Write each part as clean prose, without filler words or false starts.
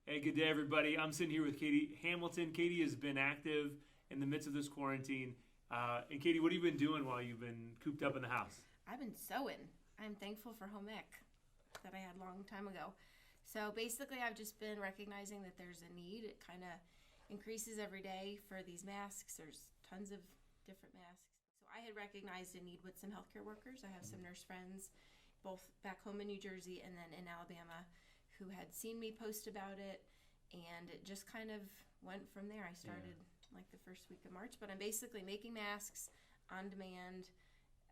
Hey, good day, everybody. I'm sitting here with Katie Hamilton. Katie has been active in the midst of this quarantine. And Katie, what have you been doing while you've been cooped up in the house? I've been sewing. I'm thankful for home ec that I had a long time ago. So basically, I've just been recognizing that there's a need. It kind of increases every day for these masks. There's tons of different masks. So I had recognized a need with some healthcare workers. I have some nurse friends, both back home in New Jersey and then in Alabama, who had seen me post about it, and it just kind of went from there. I started like the first week of March, but I'm basically making masks on demand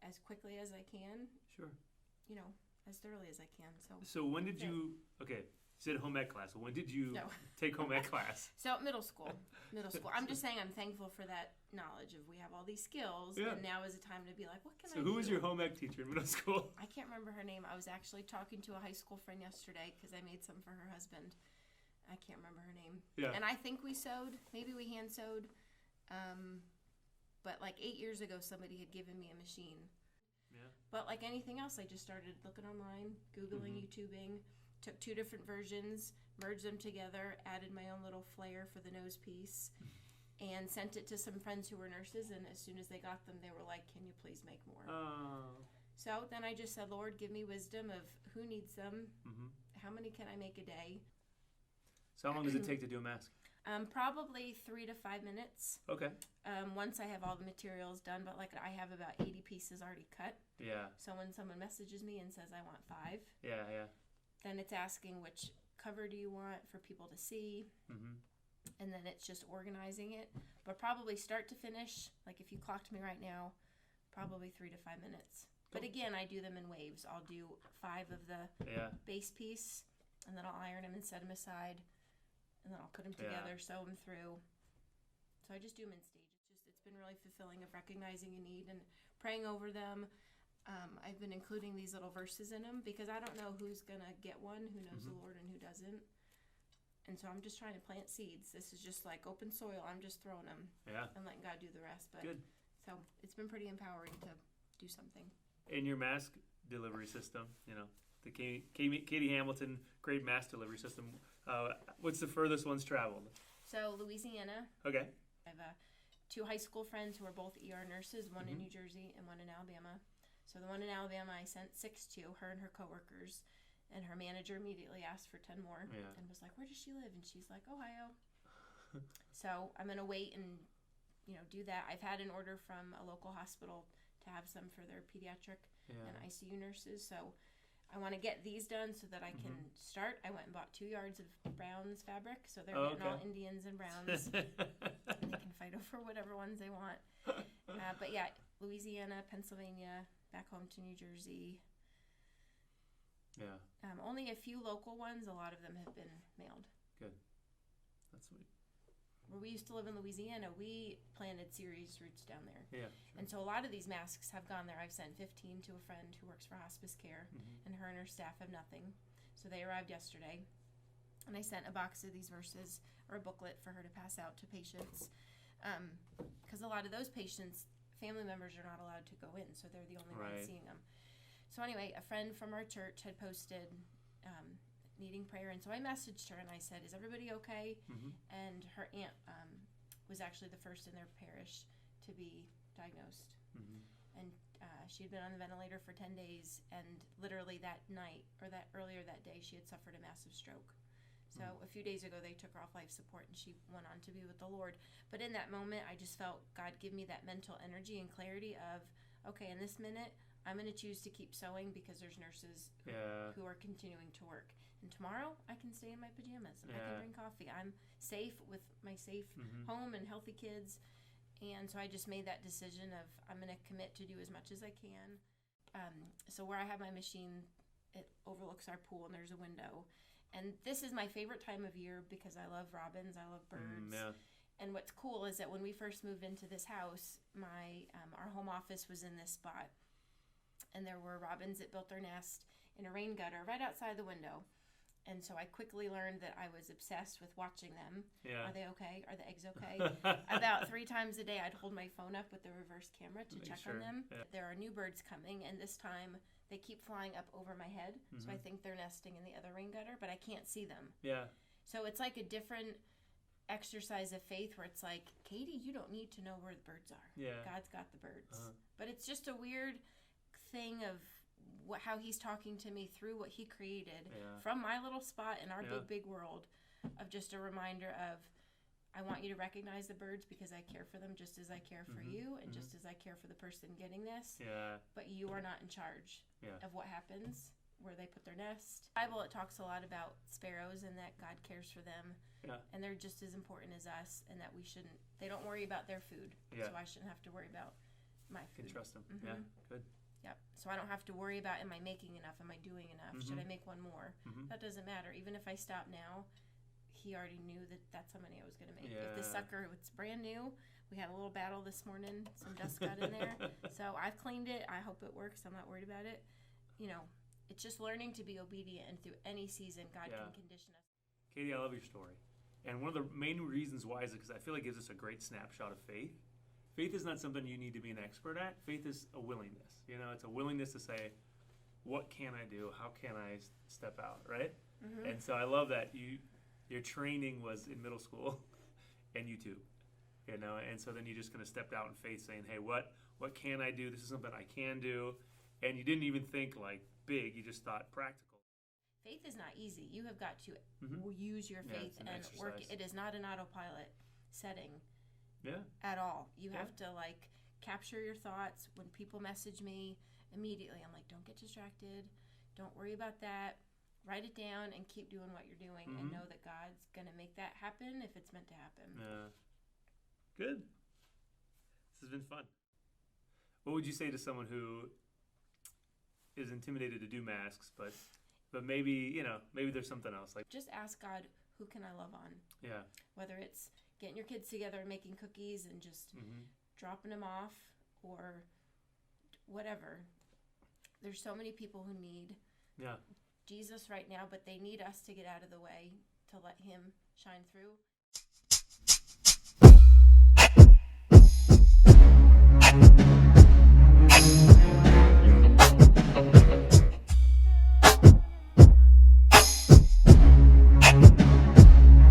as quickly as I can, Sure. as thoroughly as I can. So when did you? Okay, you said home ec class. When did you No. take home ec class? So middle school. I'm just saying I'm thankful for that knowledge of we have all these skills, Yeah. and now is a time to be like, what can I So do? who was your home ec teacher in middle school? I can't remember her name. I was actually talking to a high school friend yesterday because I made some for her husband. I can't remember her name. Yeah. And I think we sewed. Maybe we hand sewed. But like 8 years ago, somebody had given me a machine. Yeah. But like anything else, I just started looking online, Googling, YouTubing, took 2 different versions, merged them together, added my own little flair for the nose piece, and sent it to some friends who were nurses. And as soon as they got them, they were like, can you please make more? Oh. So then I just said, Lord, give me wisdom of who needs them, Mm-hmm. how many can I make a day? So how long does it take to do a mask? Probably 3 to 5 minutes. Okay. Once I have all the materials done, but like I have about 80 pieces already cut. Yeah. So when someone messages me and says I want 5, Yeah. then it's asking which cover do you want for people to see, Mm-hmm. and then it's just organizing it. But probably start to finish, like if you clocked me right now, probably 3 to 5 minutes. But Cool. again, I do them in waves. I'll do 5 of the Yeah. base piece, and then I'll iron them and set them aside, and then I'll put them together, sew them through. So I just do them in stages. It's been really fulfilling of recognizing a need and praying over them. I've been including these little verses in them because I don't know who's gonna get one, who knows the Lord and who doesn't. And so I'm just trying to plant seeds. This is just like open soil. I'm just throwing them Yeah. and letting God do the rest. But Good. so it's been pretty empowering to do something. In your mask delivery system, the Katie Hamilton great mask delivery system. What's the furthest one's traveled? So Louisiana. Okay. I have 2 high school friends who are both ER nurses, one in New Jersey and one in Alabama. So the one in Alabama I sent 6 to, her and her coworkers, and her manager immediately asked for 10 more and was like, where does she live? And she's like, Ohio. So I'm going to wait and, do that. I've had an order from a local hospital to have some for their pediatric and ICU nurses. So I want to get these done so that I can start. I went and bought 2 yards of Browns fabric, so they're getting all Indians and Browns. They can fight over whatever ones they want. But yeah, Louisiana, Pennsylvania, back home to New Jersey. Yeah. Only a few local ones. A lot of them have been mailed. Good. That's sweet. Where we used to live in Louisiana, we planted serious roots down there. Yeah. And so a lot of these masks have gone there. I've sent 15 to a friend who works for hospice care, and her staff have nothing. So they arrived yesterday. And I sent a box of these verses, or a booklet for her to pass out to patients. Because a lot of those patients, family members are not allowed to go in, so they're the only ones seeing them. So anyway, a friend from our church had posted needing prayer, and so I messaged her and I said, is everybody okay? And her aunt was actually the first in their parish to be diagnosed. And she had been on the ventilator for 10 days, and literally that night, or that earlier that day, she had suffered a massive stroke. So a few days ago, they took her off life support, and she went on to be with the Lord. But in that moment, I just felt God give me that mental energy and clarity of, okay, in this minute, I'm going to choose to keep sewing because there's nurses who are continuing to work. And tomorrow, I can stay in my pajamas, and I can drink coffee. I'm safe with my safe home and healthy kids. And so I just made that decision of I'm going to commit to do as much as I can. So where I have my machine, it overlooks our pool, and there's a window. And this is my favorite time of year because I love robins, I love birds. And what's cool is that when we first moved into this house, our home office was in this spot. And there were robins that built their nest in a rain gutter right outside the window. And so I quickly learned that I was obsessed with watching them. Yeah. Are they okay? Are the eggs okay? About 3 times a day, I'd hold my phone up with the reverse camera to check on them. Yeah. There are new birds coming, and this time they keep flying up over my head. So I think they're nesting in the other rain gutter, but I can't see them. Yeah. So it's like a different exercise of faith where it's like, Katie, you don't need to know where the birds are. Yeah. God's got the birds. Uh-huh. But it's just a weird thing of how he's talking to me through what he created from my little spot in our big world, of just a reminder of, I want you to recognize the birds because I care for them just as I care for you, and just as I care for the person getting this. Yeah. But you are not in charge Yeah. of what happens where they put their nest. The Bible, it talks a lot about sparrows and that God cares for them. Yeah. And they're just as important as us, and that they don't worry about their food. Yeah. So I shouldn't have to worry about my You can food. trust them. Yeah. Good. Yep. So I don't have to worry about, am I making enough? Am I doing enough? Should I make one more? That doesn't matter. Even if I stop now, he already knew that that's how many I was going to make. If the sucker, it's brand new, we had a little battle this morning. Some dust got in there. So I've cleaned it. I hope it works. I'm not worried about it. You know, it's just learning to be obedient, and through any season, God can condition us. Katie, I love your story. And one of the main reasons why is because I feel like it gives us a great snapshot of faith. Faith is not something you need to be an expert at. Faith is a willingness. You know, it's a willingness to say, what can I do? How can I step out, right? And so I love that your training was in middle school and YouTube, you know, and so then you just kind of stepped out in faith saying, hey, what can I do? This is something I can do. And you didn't even think like big, you just thought practical. Faith is not easy. You have got to use your faith and work. It is not an autopilot setting at all. You have to like capture your thoughts. When people message me, immediately I'm like, don't get distracted. Don't worry about that. Write it down and keep doing what you're doing, and know that God's going to make that happen if it's meant to happen. Yeah. Good. This has been fun. What would you say to someone who is intimidated to do masks, but maybe, you know, maybe there's something else? Like, just ask God, who can I love on? Yeah. Whether it's getting your kids together and making cookies and just dropping them off, or whatever. There's so many people who need Jesus right now, but they need us to get out of the way to let him shine through.